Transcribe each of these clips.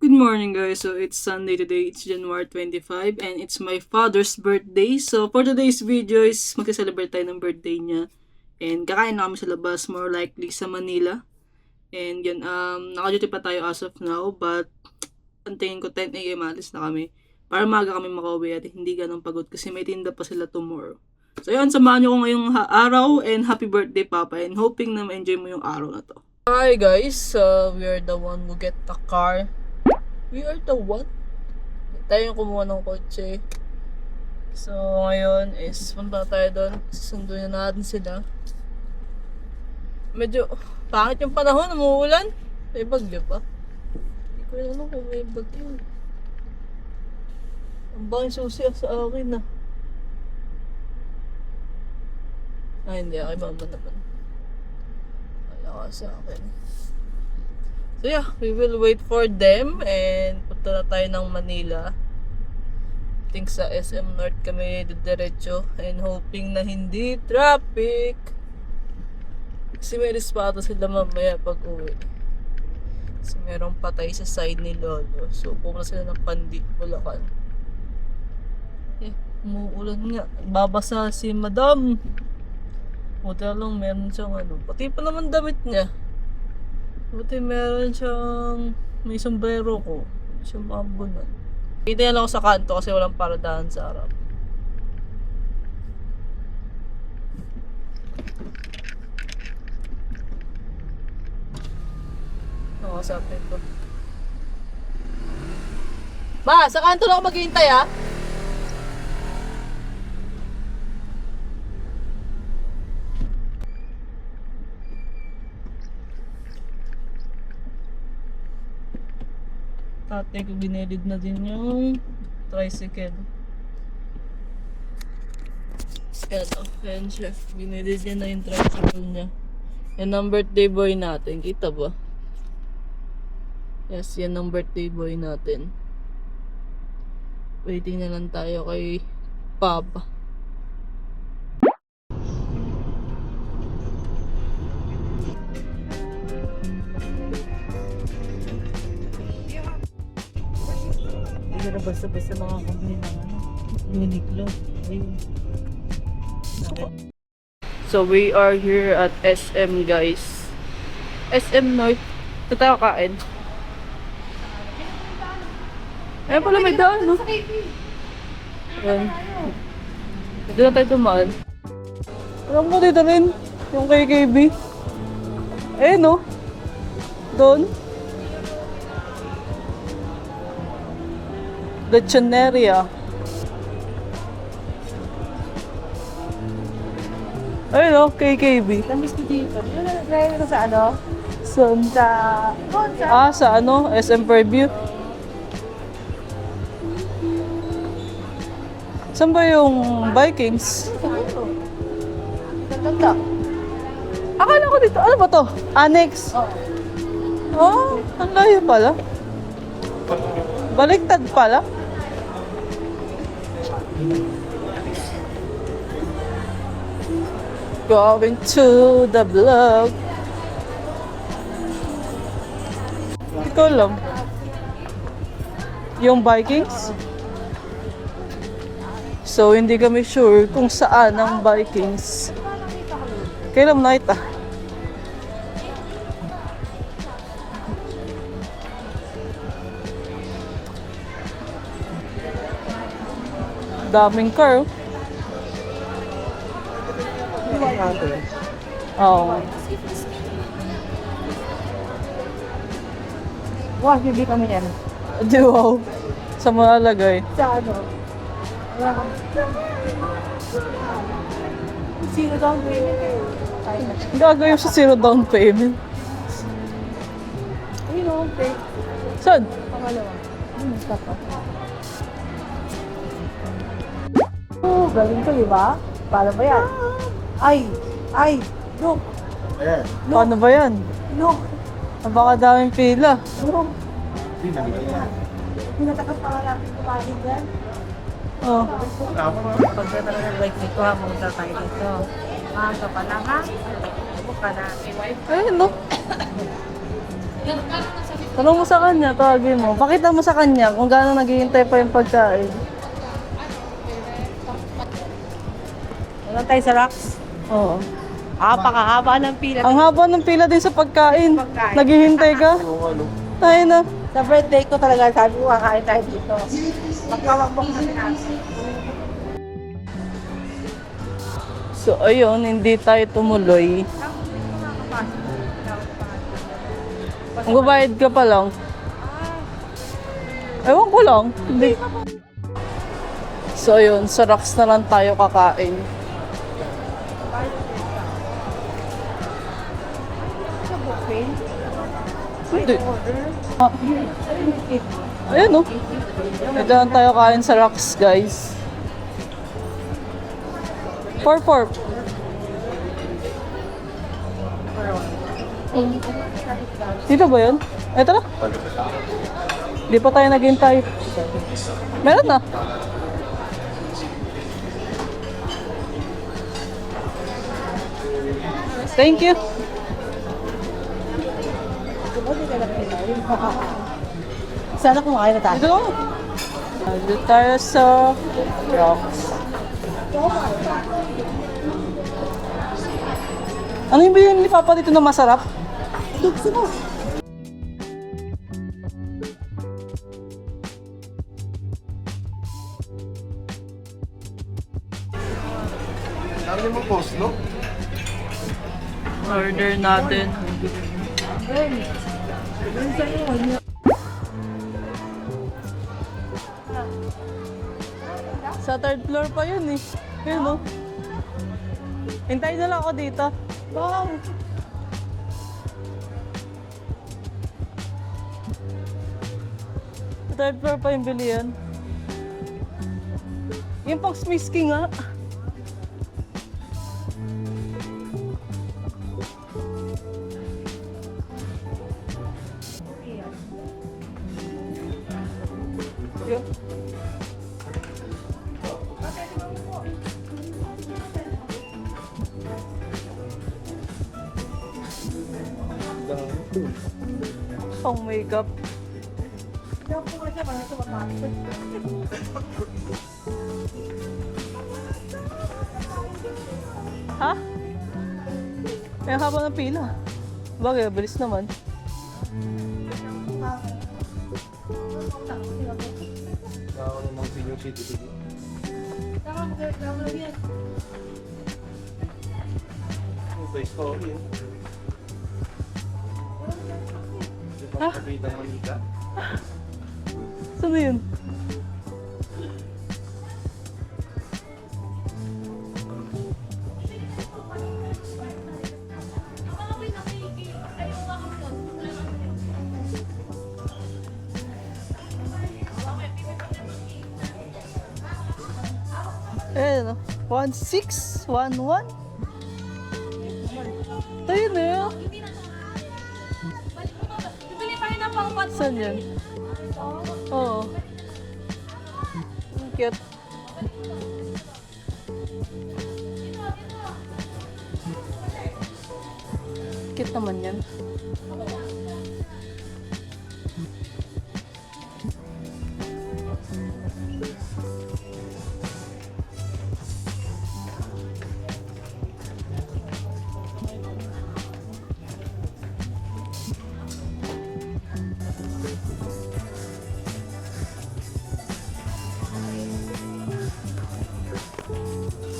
Good morning guys, so it's Sunday today, it's January 25 and it's my father's birthday. So for today's video is magka-celebrate tayo ng birthday niya. And kakain na kami sa labas, more likely sa Manila. And yun, naka-duty pa tayo as of now, but ang tingin ko 10 AM alis na kami. Para maaga kami makauwi at hindi ganun pagod kasi may tinda pa sila tomorrow. So yun, samahan nyo ko ngayong araw and happy birthday Papa and hoping na ma-enjoy mo yung araw na to. Hi guys, we are the one who get the car. We are the one? Tayo yung kumuha ng kotse. So, ngayon is punta tayo doon. Susunduin na natin sila. Medyo pangit yung panahon, umuulan. May bagyo pa. Hindi ko rin alam kung may bagyo. Ang bangin susi sa akin hindi. Okay, mama naman. Wala ka sa akin. So yeah, we will wait for them and punta na tayo ng Manila. I think sa SM North kami diretso and hoping na hindi traffic. Kasi may respato sila mamaya pag uwi. Kasi merong patay sa side ni Lolo. So pumunta sila ng Pandi, Bulacan. Umuulan nga. Babasa si Madam. Buti lang meron siyang pati pa naman damit niya. Buti meron siyang may sombrero ko. Siyang mabunan. Kita lang ako sa kanto kasi walang paradahan sa harap. Nakasapin ko. Ma, sa kanto lang ako maghihintay . Tatay ko binilid na din yung tricycle. Ayan siya. Binilid niya na yung tricycle niya. Yan ang birthday boy natin. Kita ba? Yes, yan ang birthday boy natin. Waiting na lang tayo kay Papa. Hindi na basta-basta makakabili ng Uniqlo. So we are here at SM guys. SM North. Ito tayo kain. Ayan pala may daan, no? Ayan. Dito na tayo dumaan. Alam mo dito rin yung KKB. Eh no? Doon. Lechoneria. Ayun o, KKB. Namiss ko dito. Yung nag-drive ko sa Sa SM Fairview. Saan ba yung Vikings? Ganda. Akala ko dito, ano ba to? Annex? Oh, ang layo pala. Baliktad pala. Going to the vlog. Hindi ko alam. Yung Vikings? So, hindi kami sure kung saan ang Vikings. Kailan mo nakita? Daming car. Oo. Wow, hindi kami yan. Di wow. Sa mga lagay. Sa Zero down payment. Gagawin sa zero down payment. Ayun o, okay. Saan? Pangalawa. Stop pa. Oh, galing ko, di ba? Paano ba yan? Look. Paano ba yan? Look. Napakadaming pila. Look. Pinatakas pa nga natin kumain dyan. Oh. Pagka talaga like dito ha, pumunta tayo dito. Maaga pa lang ha. Buka na. Ayun no. Tanong mo sa kanya, tawagin mo. Pakita mo sa kanya kung gaano naghihintay pa yung pagkain. Wala tayo sa rocks. Oo. Pakahaba ng pila. Ang haba ng pila din sa pagkain. Pagkain. Naghihintay ka? Tayo na. Sa birthday ko talaga, sabi ko, kakain tayo dito. Magkawakbok na natin. So, ayun, hindi tayo tumuloy. Magbabayad ka pa lang. Ewan ko lang. Hindi. So, ayun, sa rocks na lang tayo kakain. Hindi. Ah. Ayan o. Ito lang tayo kain sa rocks, guys. 4-4. Dito ba yun? Eto na. Di pa tayo naghintay. Meron na. Thank you. Sana kumakain na tayo. Dito na. Dito tayo sa rocks. Ano yung ba yung ni Papa dito na masarap? Gusto mo. Sabi mo post, no? Order natin. Sa third floor pa yun eh. Yun no? Hintayin na lang ako dito. Wow! Sa third floor pa yung bilihan. Yung pang smisky nga. Yun. Pang makeup. Ha? Kaya haba ng pila. Bagay, bilis naman. Ako namang senior citizen. Toy Story, eh. Ah? Pagkakita ng manika. Saan na yun? Ayan o. 1611. Tayo na yun. Saan yan? Oo. Ang cute. Cute naman yan.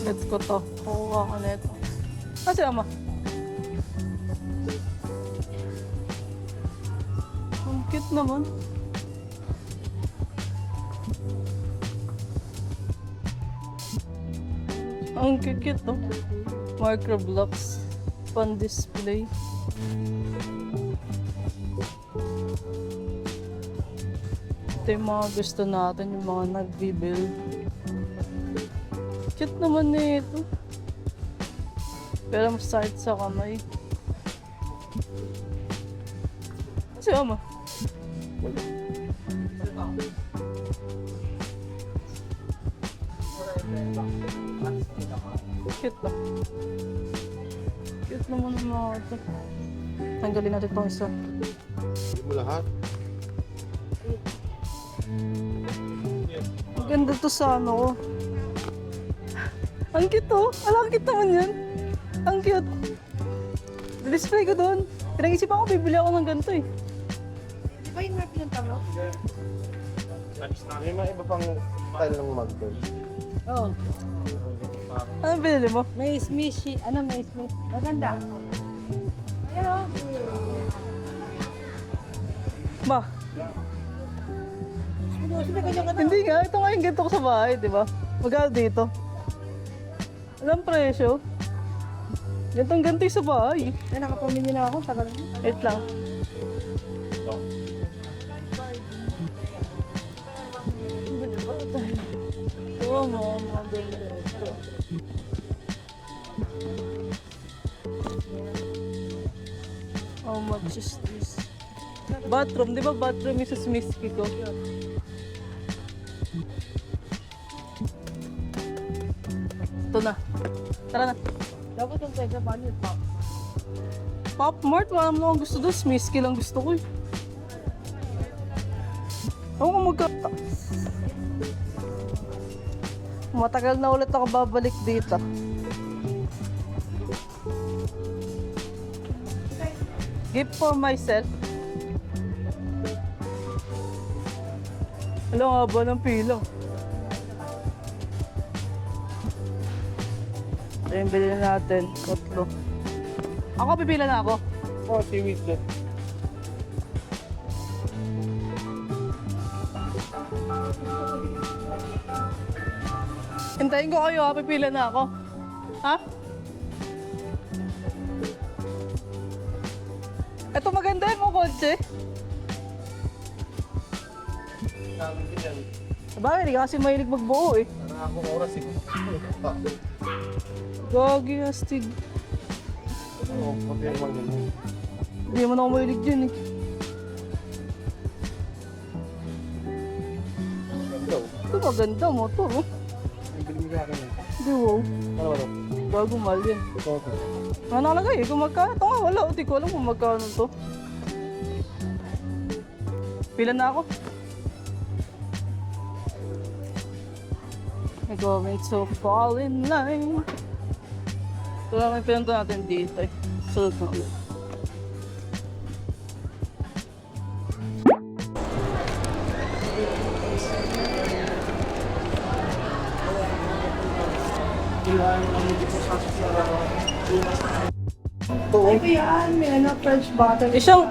Let's go to. Kukuha ko na ito. Kasi ama. Ang cute naman. Ang cute to. Microblocks. Pan display. Ito yung mga gusto natin, yung mga nag-build. Cute naman na ito. Pero mas sakit sa kamay. Kasi ama. Cute ba? Cute naman ang mga ito. Tanggalin natin itong isa. Hindi mo lahat. to sa ano ko. Ang cute oh. Alam, ang cute naman yan. Ang cute. Display ko doon. Pinag-isip ako, bibili ako ng ganito eh. Di ba yung mga pinunta mo? May mga iba pang style ng mug doon. Oo. Ano binili mo? May Smith. Ano may Smith? Maganda. Ayan o. Ma, hindi nga. Ito nga yung ganito ko sa bahay, di ba? Magkano dito? Alam presyo? Gantong ganito yung sa bahay. Ay, nakapamili na ako. Tagal na. Wait lang. Oo, mga ganda ito. How much is this? Bathroom, di ba bathroom yung sa Smisky ko? Ito na. Tara na. Dapat yung pwede pa niyo pa. Pop Mart, wala mo akong gusto doon. Smisky lang gusto ko eh. Ako kung matagal na ulit ako babalik dito. Gift for myself. Alam nga ba ng pila? Ito yung bilhin natin. Kotlo. Ako, pipila na ako. Oh, seaweed net. Hintayin ko kayo ha, pipila na ako. Ha? Ito maganda yung mga kotse. Sabi ko yan. Sabagay, hindi ka kasi mahilig magbuo eh. Parang akong oras eh. Gagi, astig. Oo, pati yung mga ganyan. Hindi naman ako mahilig dyan eh. Ganda oh. Ito maganda, motor oh. Bili mo sa akin eh. Hindi wow. Ano ba ito? Bago mahal yan. Ito ito. Ano nakalagay eh, kung magkano. Ito nga, wala. Hindi ko alam kung magkano to. Pila na ako. I'm going to fall in line. Ito lang yung pinunta natin dito eh. Sunod na ulit. Ay, yan. May ano, French butter. Isang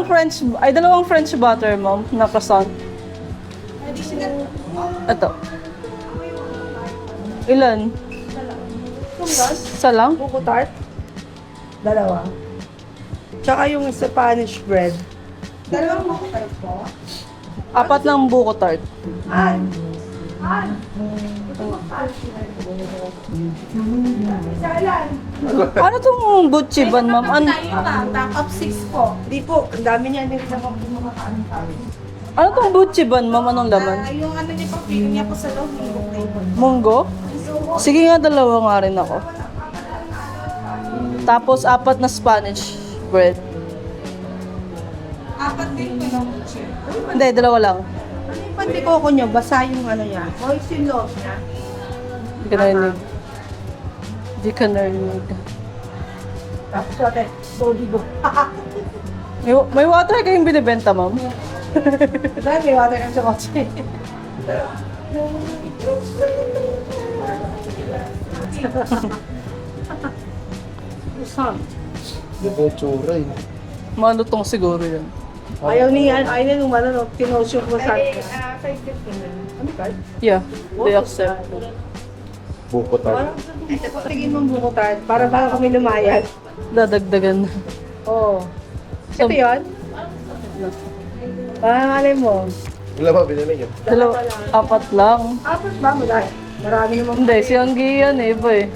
French, ay dalawang French butter, ma'am, na croissant. Ito. Ilan? Isa lang? Buko tart. Dalawa. Tsaka yung Spanish bread. Dalawang buko tart po? Apat ng buko tart. Ano tong butchi ban, ma'am? Top of 6 po. Hindi po. Ang dami niya. Hindi naman po makakaano tayo. Ano tong butchi ban, ma'am? Anong laman? Yung ano niya po, feeling niya po sa loob. Munggo? Sige nga, dalawa nga rin ako. Tapos, apat na Spanish bread. Apat din po. Hindi, dalawa lang. Ano yung pandikoko nyo? Basa yung ano niya. Moist yung loob niya. Hindi ka narinig. Hindi ka narinig. Tapos natin, solido. May water kayong binibenta, ma'am? Dahil may water kang sa kotse. Ito yung tsura eh. Malutong siguro yan. Ayaw niya, nung ano, pinosyo ko sa akin. 550 na. Ano ba? Yeah, they accept. Buko tart. Ito po, tingin mong buko tart. Para baka kami lumayad. Dadagdagan. Oo. So- Ito yun? Parang alay mo. Wala ba binili yun? Dalawa, apat lang. Apat ba? Marami naman. Hindi, si Anggi yan eh, iba eh.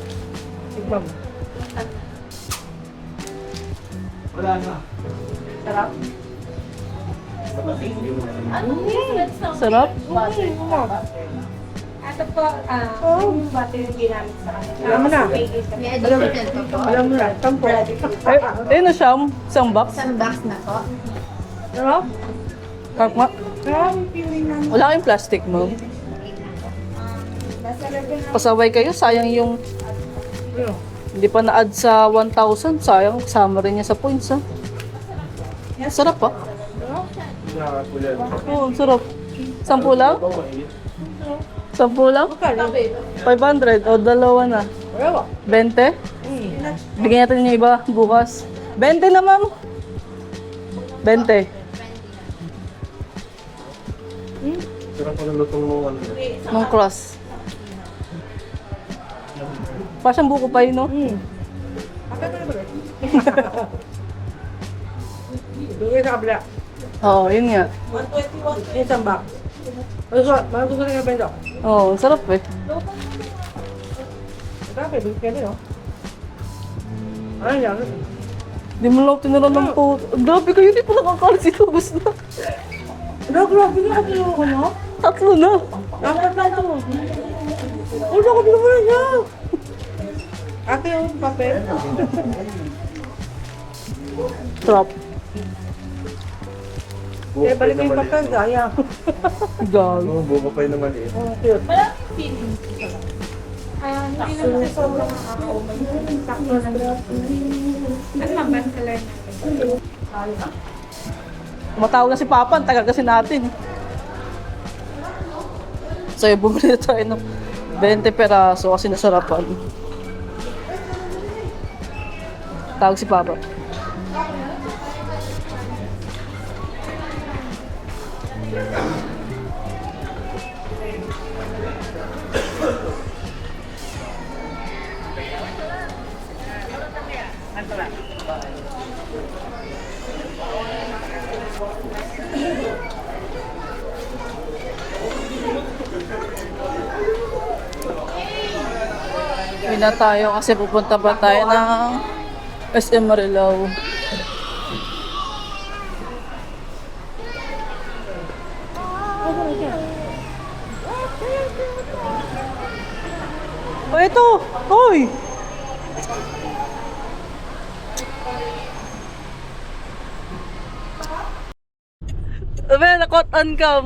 Tignan mo. Wala na. Sarap. Sarap. Ito po, yung butter yung ginamit sa kanila. Alam mo na. May additional pa po. Alam mo na. Tampo. Ayun na siya, isang box. Isang box na po. Sarap? Carp nga. Kaya may feeling na. Wala kayong plastic, ma'am. Pasaway kayo, sayang yung Ano? hindi pa na-add sa 1,000. Sayang, kasama rin niya sa points, ha? Sarap, ha? Nakakakulan. Oo, sarap. 10 lang? 10 lang? 500 o dalawa na. Wala. 20? Bigyan natin yung iba bukas. 20 na, ma'am. 20. Sarap ko ng lutong mo ano. Nung cross. Parang buko pa yun, no? Bakit na ba? Doon sa kabila. Oo, yun nga. 121. Yung sambak. Ano gusto rin nga bendo? Oo, sarap eh. Grabe, bigyan ka rin, oh. Ano yan? Di mo lang tinira ng po. Grabe kayo, di pa nakakalis ito. Bus na. Ano, grabe na kapilo ko, no? 3 na. Dapat na ito. Ulo, kapilo mo na niya. Ate, yung papel. Sarap. Eh, balik mo yung papel, sayang. Gago. Oo, buko pa yun na maliit. Oh, cute. Hindi naman sa sobrang ako. Sakto lang. Ano lang ba color natin? Matawag na si Papa, ang tagal kasi natin. So, bumili na tayo ng 20 peraso kasi nasarapan. Tawag si Papa. Uwi na tayo kasi pupunta pa tayo ng SM Marilao. Oh, ito! Hoy! Abe, nakot-on cam.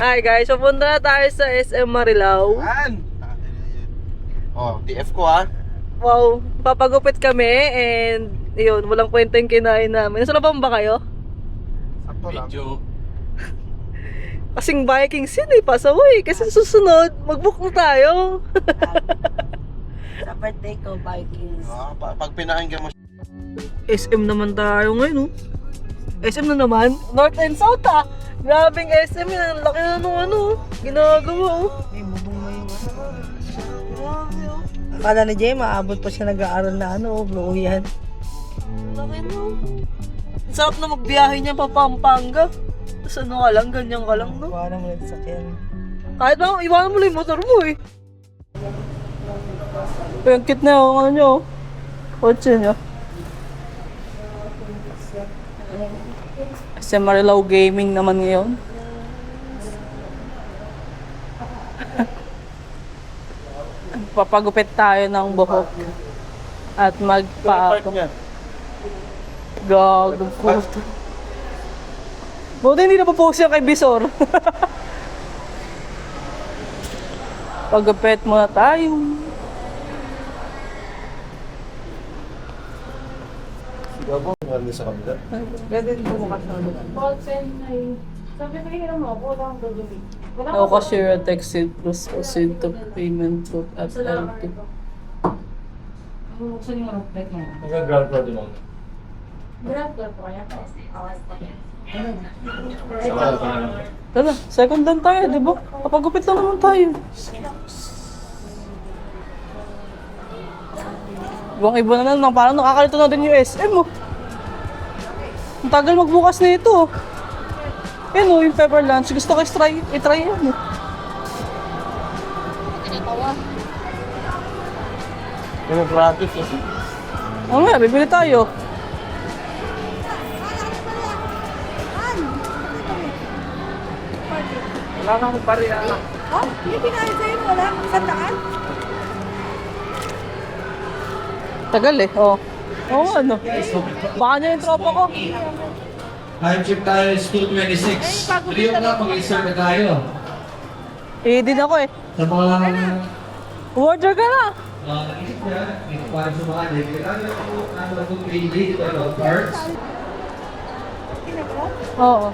Hi guys, pupunta na tayo sa SM Marilao. An! Oh, TF ko ah. Wow, papagupit kami and yun, walang kwenta yung kinain namin. Nasa labang ba kayo? Sakto lang. Kasing Viking scene eh, pasaway. Kasi susunod, mag-book na tayo. Sa birthday ko, Vikings. Ah, pag pinakinggan mo SM naman tayo ngayon, oh. SM na naman? North and South, ah. Grabing SM yun. Ang laki na nung ano, ginagawa, oh. May bubong mo yung Grabe, oh. Akala ni Jay, maabot pa siya nag-aaral na ano, Bloyan. Ang laki na, oh. Ang sarap na magbiyahe niya pa Pampanga. Tapos ano ka lang, ganyan ka lang, no? Iwanan mo lang sa sakyan. Kahit ba, iwanan mo lang yung motor mo, eh. Ang cute na yung ano nyo, oh. Kotse nyo. Sa Marilao Gaming naman ngayon. Papagupit tayo ng buhok. At magpa... Gago po. Buti hindi na pa-post yan kay Bisor. Pagupit muna tayo. Sigabong ano sa kabila. Pwede din bumukas na ulit. Ball pen na yun. Sabi ko yun mo, wala akong gagawin. No cashier at exit plus proceed to payment book at L2. Buksan yung rope na yun. Hanggang ground floor din ako. Grab ko kaya. Awas pa. Sakal pa na lang. Tara, second lang tayo, di ba? Papagupit lang naman tayo. Ibang iba na lang, parang nakakalito na din yung SM, oh. Ang tagal magbukas na ito, oh. Yan, oh, yung pepper lunch. Gusto ko i-try yan, oh. Yung gratis kasi. Oo nga, bibili tayo. Wala na akong pariya. Oh, yung pinahin sa'yo, wala? Isang daan? Tagal eh, oh. Oo, ano. Baka niya yung tropa ko. Time check tayo is 2:26. Rio na, mag-insert na tayo. din ako eh. Sa mga Order ka na. naisip niya, dito pa rin sa mga adik. Kailangan ako itong 3D, parts. Oo.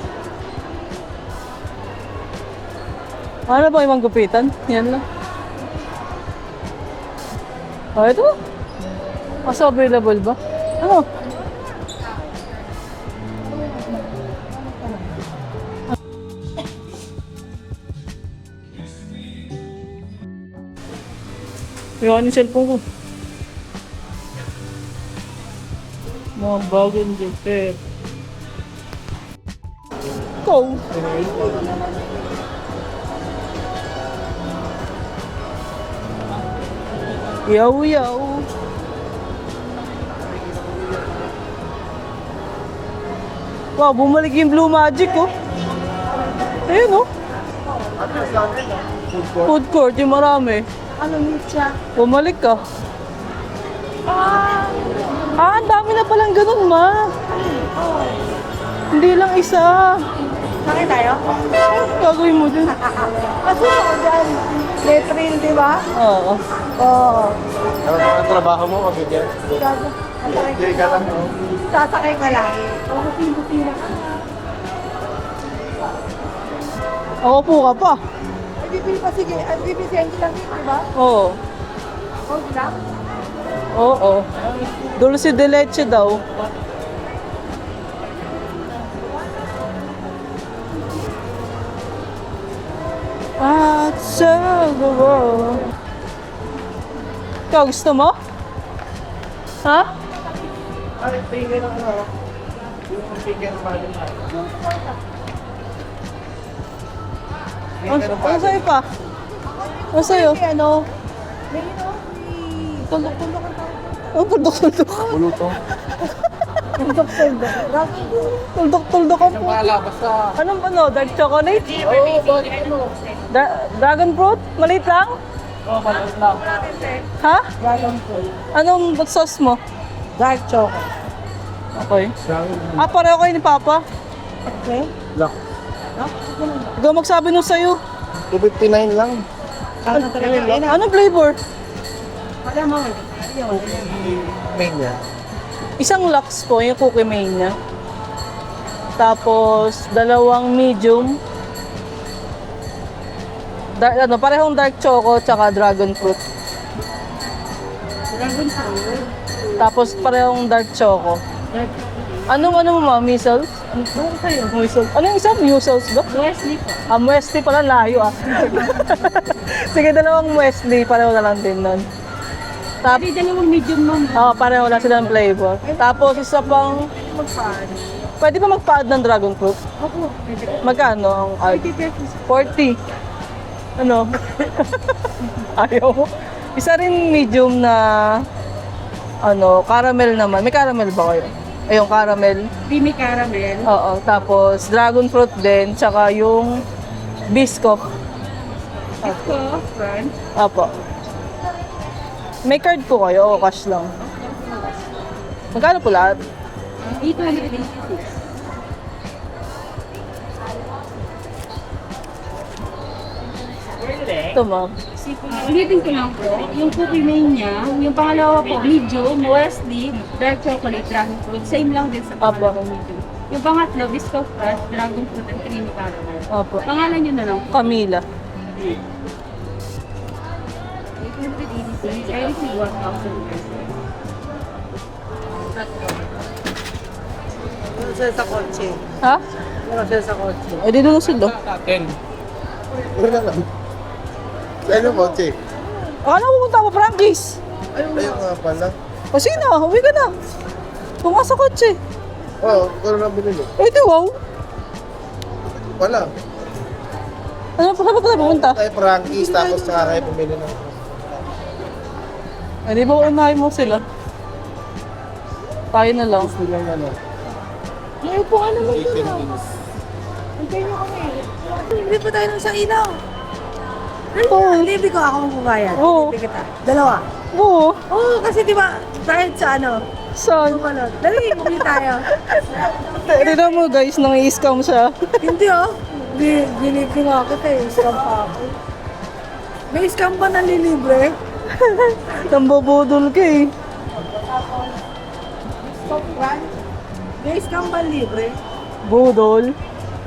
Ano ba yung manggupitan? Yan lang. Oh, ito. Mas available ba? Ano? Yung cellphone ko. Mga bagong gupit. Go! Yo, yo! Wow, bumalik yung Blue Magic, oh. Ayun, oh. Food court, yung marami. Ano siya? Bumalik ka. Ang dami na palang ganun, ma. Hindi lang isa. Sakay tayo? Gagawin mo dun. Kasi ako dyan. Letril, di ba? Oo. Oo. Ano ba ang trabaho mo kasi dyan? Hindi ka lang. Sasakay ka lang. Oo, kasi na. Ako po ka pa. Ay, bibili pa sige. Ay, bibili lang din, di ba? Oo. Oo, lang. Oo. Dulce de leche daw. At sa gawa. Ikaw, gusto mo? Ha? Ay, tingin lang ako. Yung tingin pa rin. Ano sa'yo pa? Ano sa'yo? May ano? May tuldok-tuldok ang tawag. Ang tuldok-tuldok. Bulutong. Tuldok-tuldok. Tuldok-tuldok ang po. Wala, basta. Anong ano? Dark chocolate? Oo, bakit ano? Dragon fruit? Maliit lang? Oo, maliit lang. Ha? Dragon fruit. Anong sauce mo? Dark chocolate. Okay. Pareho kayo ni Papa. Okay? Lock. Ikaw magsabi nung sa'yo. 259 lang. Ano talaga yun? Anong flavor? Wala mo. Main niya. Isang Lux po, yung cookie mania. Tapos, dalawang medium. Parehong dark choco tsaka dragon fruit. Dragon fruit. Tapos, parehong dark choco. Anong mo ma? Measles? Ano sa'yo? Measles. Anong isa? Measles ba? Wesley po. Wesley pala, layo ah. Sige, dalawang Wesley, pareho na lang din nun. Pwede dalawang medium ma'am. Pareho lang sila ng flavor. Tapos, isa pang, Magpaan. pwede pa magpa-add ng dragon fruit? Opo. Pwede. Magkano ang add? 50 pesos. 40. Ano? Ayaw mo? Isa rin medium na, caramel naman. May caramel ba kayo? Ayun, caramel. Creamy caramel. Oo. Tapos, dragon fruit din. Tsaka yung biscuit. Ito, front. Apo. May card po kayo o cash lang? Magkano po lahat? 886. Ito, ma'am. Ulitin ko lang po, yung cookie mania, yung pangalawa po, medium, Wesley, dark chocolate, dragon fruit. Same lang din sa pangalawa medium. Yung pangatlo, biscuit fruit, dragon fruit, and creamy caramel. Opo. Pangalan nyo na lang. Camila. 886, I receive 1,000 pesos. Ano siya sa kotse? Ha? Ano siya sa kotse? Eh, dito na sila. 10. Wala lang. Ano mo, Che? Akala ko pupunta ako, Frankie's. Ayun nga pala. O sige na, uwi ka na. Tunga sa kotse. Oo, kung ano na binili. Eh, di wow. Wala. Ano pa, saan pa tayo pupunta? Tayo Frankie's, tapos saka kayo bumili ng... Eh, di ba unahin mo sila? Tayo na lang. Gusto lang ano. Ngayon po ano mo 18 doon? minutes. Antay nyo kami. Libre pa tayo ng isang ilaw. Oo. Libre ko ako magbabayad. Oo. Libre kita. Dalawa. Oo. Oo, kasi di ba, dahil sa ano, Saan? Dali, bumili tayo. Tignan mo guys, nang i-scam siya. Hindi oh. Binibig nga ako tayo. Scam pa ako. May scam ba na nilibre? Nambubudol ka eh. Stop run. May scam ba libre? Budol.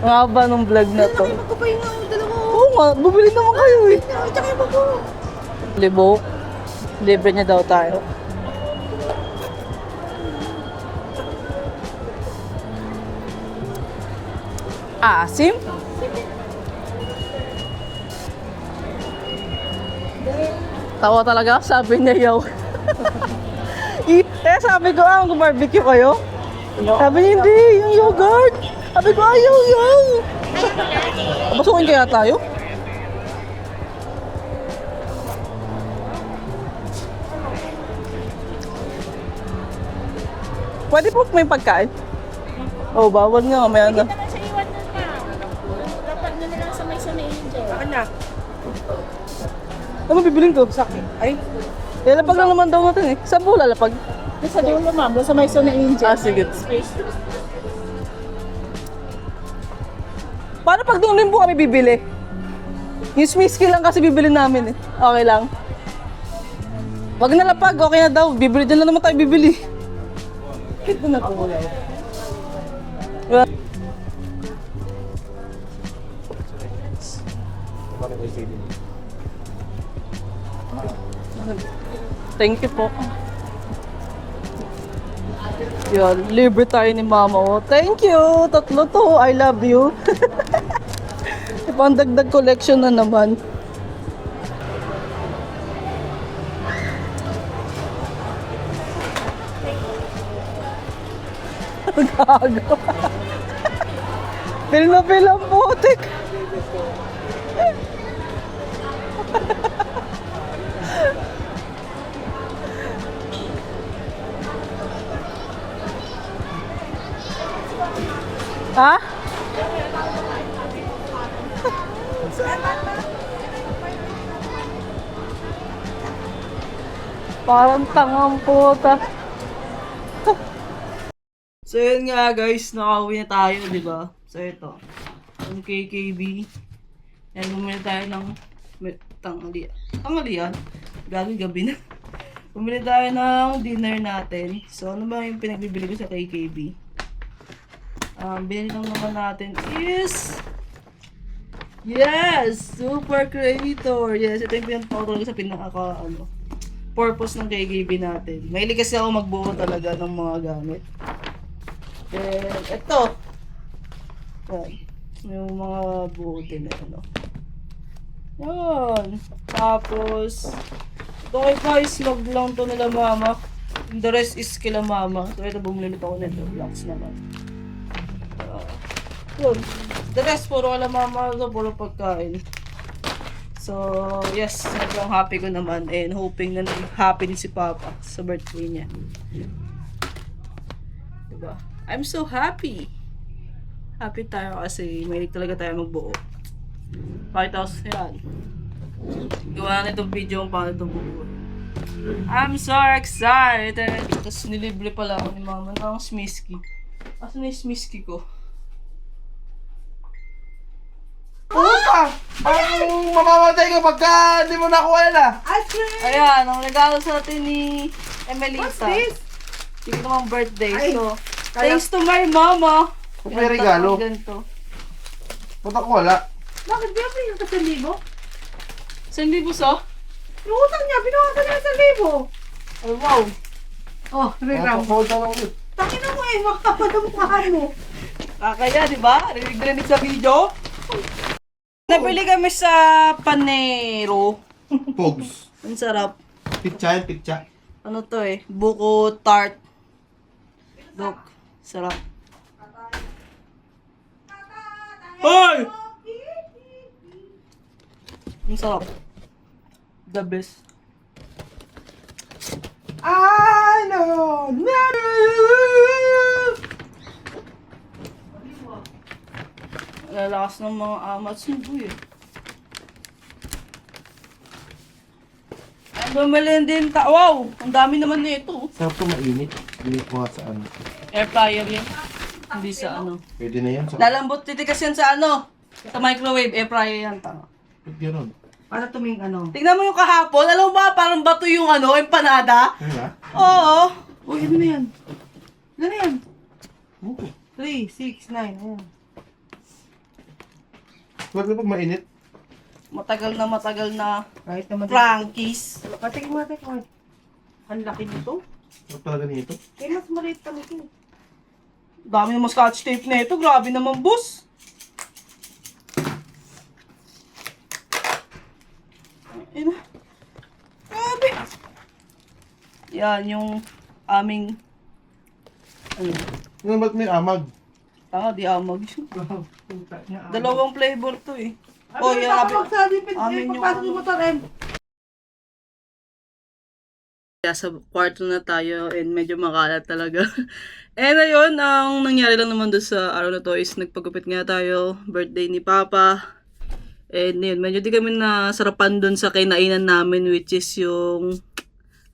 Ang haba ng vlog na to. Ay, magkapahinga ang dalawa. Oo nga, bumili naman kayo eh. Tsaka yung bago. Libok. Libre niya daw tayo. Asim? Tawa talaga, sabi niya yaw. Kaya sabi ko, barbecue kayo? Sabi niya, hindi, yung yogurt. Sabi ko, ayaw, yaw. Pasukin kaya tayo? Pwede po may pagkain? Oh, bawal nga, may ano. Naman sa iwan nun na. Dapat na lang sa may Angel. Anak. Ano bibiling ko? Sakit. Ay. Lalapag lang naman daw natin eh. Saan po lalapag? Sa dulo ma'am, sa may Angel. Ah, sige. Paano pag doon rin po kami bibili? Yung Smisky lang kasi bibili namin eh. Okay lang. Wag na lapag, okay na daw. Bibili din lang naman tayo bibili. Ito na po. Thank you po. Yan, libre tayo ni mama. Oh, thank you! Tatlo to. I love you. Ipandagdag collection na naman. Gago. Pil na pil ang putik. Ha? Parang tangang puta. So yun nga guys, nakauwi na tayo, di ba? So ito, yung KKB. And bumili tayo ng tanghalian. Gagawin gabi na. Bumili tayo ng dinner natin. So ano ba yung pinagbibili ko sa KKB? Binili lang naman natin is Super Creator. Yes, ito yung pinapauto sa purpose ng KKB natin. Mahilig kasi ako magbuo talaga ng mga gamit. Then, ito. Yung mga buo din na Yan. Tapos, ito kay guys, log lang to nila mama. The rest is kila mama. So, ito bumili ako nito. Blocks naman. Yun. The rest, puro kala mama. So, puro pagkain. So, yes, sobrang happy ko naman and hoping na happy din si Papa sa birthday niya. Diba? I'm so happy. Happy tayo kasi mahilig talaga tayo magbuo. Pakita ko sa yan. Gawa na itong video kung paano itong buo. I'm so excited! Tapos nilibre pala ako ni Mama ng Smisky. Asan na yung Smisky ko? Puta! Parang mamamatay ka pagka hindi mo nakuha yan ah. Ice cream! Ayan, ang regalo sa atin ni What's Emelita. this? Hindi ko naman birthday. Ay, So, kaya- thanks to my mama. May regalo. Ganito. Ba't ako wala? Bakit di ako yung 1,000? 1,000 sa? Yung utang niya, binawasan niya 1,000. Oh, wow. Oh, regram. Hold on lang ulit. Tangina mo eh, makapadamukhaan mo. Kakaya, di ba? Rinig sa video. Nabili kami sa Panero. Pogs. Ang sarap. Pitcha yan, pitcha. Ano to eh? Buko tart. Dok. Sarap. Hoy! Ang sarap. The best. I know never. Lalakas ng mga amats ng buhay. Ang bumili din Wow! Ang dami naman na ito. Sarap to mainit. Hindi ko nga sa ano. Air fryer yan. Hindi sa ano. Pwede na yan. Sa... Lalambot titikas yan sa ano? Sa microwave, air fryer yan. Tama. Ba't gano'n? Para tuming ano. Tingnan mo yung kahapon. Alam mo ba, parang bato yung ano, empanada? Ano na? Oo. Oh, yun na yan. Ano na yan? Oo. 3, 6, 9. Ayan. Huwag na pag mainit. Matagal na Kahit naman. Frankies. Patingin mo natin kung ang laki nito. Huwag talaga nito. Kaya mas maliit pa nito. Dami naman scotch tape na ito. Grabe naman, boss. Ayun na. Grabe. Yan yung aming ano. Ano ba't may amag? Tanga, di amag. Dalawang flavor to eh. Oh, yeah, Amin yung yung motor, Em. Kaya sa kwarto na tayo and medyo makalat talaga. And ayun, ang nangyari lang naman doon sa araw na to is nagpagupit nga tayo, birthday ni Papa. And yun, medyo di kami nasarapan doon sa kinainan namin which is yung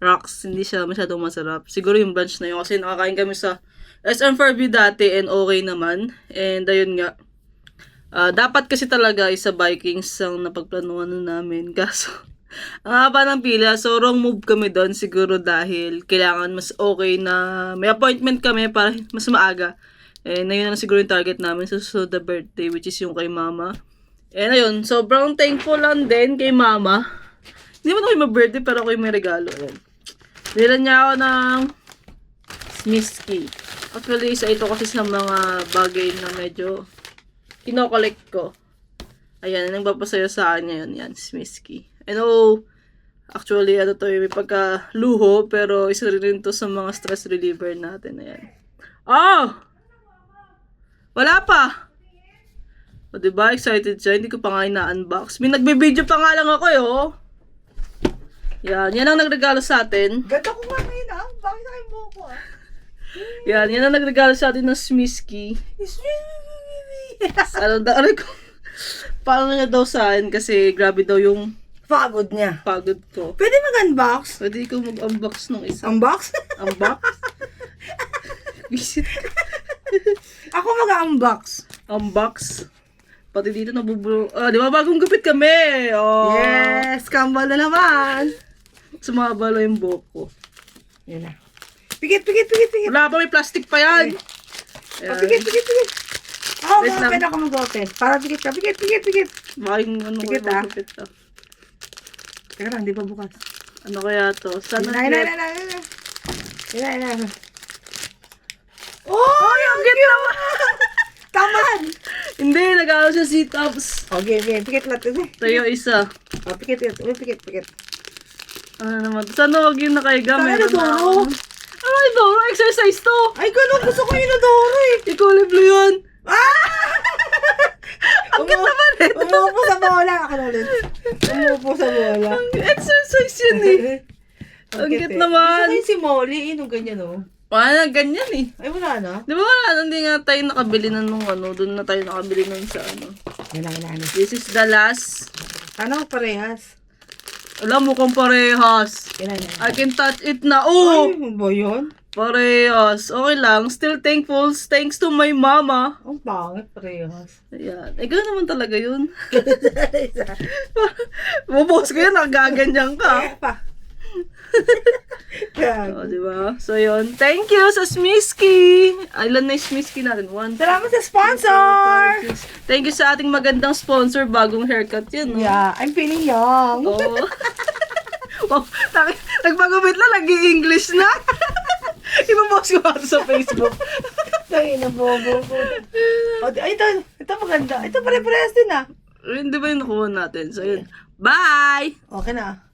rocks. Hindi siya masyadong masarap. Siguro yung brunch na yun kasi nakakain kami sa SM Fairview dati and okay naman. And ayun nga, dapat kasi talaga isa Vikings ang napagplanuhan namin. Kaso, ang haba ng pila. So, wrong move kami doon siguro dahil kailangan mas okay na may appointment kami para mas maaga. And ayun na siguro yung target namin sa susunod na birthday which is yung kay Mama. And ayun, sobrang thankful lang din kay Mama. Hindi mo na kayo mag-birthday pero ako yung may regalo. Ayun. Nilan niya ako ng Smisky. Actually, isa ito kasi sa mga bagay na medyo kinokollect ko. Ayan, nang papasayo sa akin ngayon. Yan, Smisky. I know, actually, ano to, may pagka-luho, pero isa rin to sa mga stress reliever natin. Ayan. Oh! Wala pa! O, diba? Excited siya. Hindi ko pa nga ina-unbox. May nagbe-video pa nga lang ako, eh, oh. Yan. Yan ang nagregalo sa atin. Ganda ko nga ngayon, ah. Bakit sa akin buko, ah? Yan ang nagregalo sa atin ng Smisky. Ano daw, aray ko. Paano niya daw sa akin kasi grabe daw yung Pagod niya. pagod ko. Pwede mag-unbox? Pwede ko mag-unbox ng isa. Unbox? Unbox? Visit ka. Ako mag-unbox. Unbox. Pati dito nabubulo. Ah, di ba bagong gupit kami? Oh. Yes! Kambal na naman. Sumabalo yung buhok ko. Yan na. Pikit, pikit, pikit, pikit. Wala pa, may plastic pa yan. Oh, pikit, pikit, pikit. Ako, Wait lang. pwede ako mag-open. Para pikit ka. Pikit, pikit, pikit. Baka yung ano Pikit, ko ah. gupit ah. Teka lang, di pa bukas. Ano kaya to? Sana Ay, cute. ay. Oh, yung cute naman. Taman. Hindi, nag-aaral siya sit-ups. Okay, okay. Pikit lang. Tayo isa. Oh, pikit, pikit. Uy, pikit, pikit. Ano naman? Sana wag yung nakaiga. Sana Meron na Doro. ako. Ano ito? Exercise to. Ay, ganun. Gusto ko yung Doro eh. Kulay blue yun. Ang cute naman eh. Umuupo sa bola. Ako na ulit. Umuupo sa bola. Exercise yun eh. Ang cute naman. Gusto ko yung si Molly. Yung ganyan oh. Wala na, ganyan eh. Ay, wala na. Di ba wala? Hindi nga tayo nakabili na nung ano. Doon na tayo nakabili nun sa ano. Kailangan. This is the last. Ano parehas? Alam mo kung parehas. Kailangan. I can touch it na. Oh! Ay, ano ba yun? Parehas. Okay lang. Still thankful. Thanks to my mama. Ang pangit parehas. Ayan. Eh, gano'n naman talaga yun. Bubos ko yan. Nagaganyan ka. Kaya pa. O, diba? So, yun. Thank you sa Smisky. Ilan na yung Smisky natin? 1, 2, Salamat sa sponsor! 6. Thank you sa ating magandang sponsor. Bagong haircut yun. No? Yeah, I'm feeling young. Oo. Wow, nagpagupit lang, nag-i-English na. Ipapost ko ako sa Facebook. Ay, nabobo ko. Ay, ito maganda. Ito pare-parehas din ah. Hindi ba yung nakuha natin? So, yun. Bye! Okay na.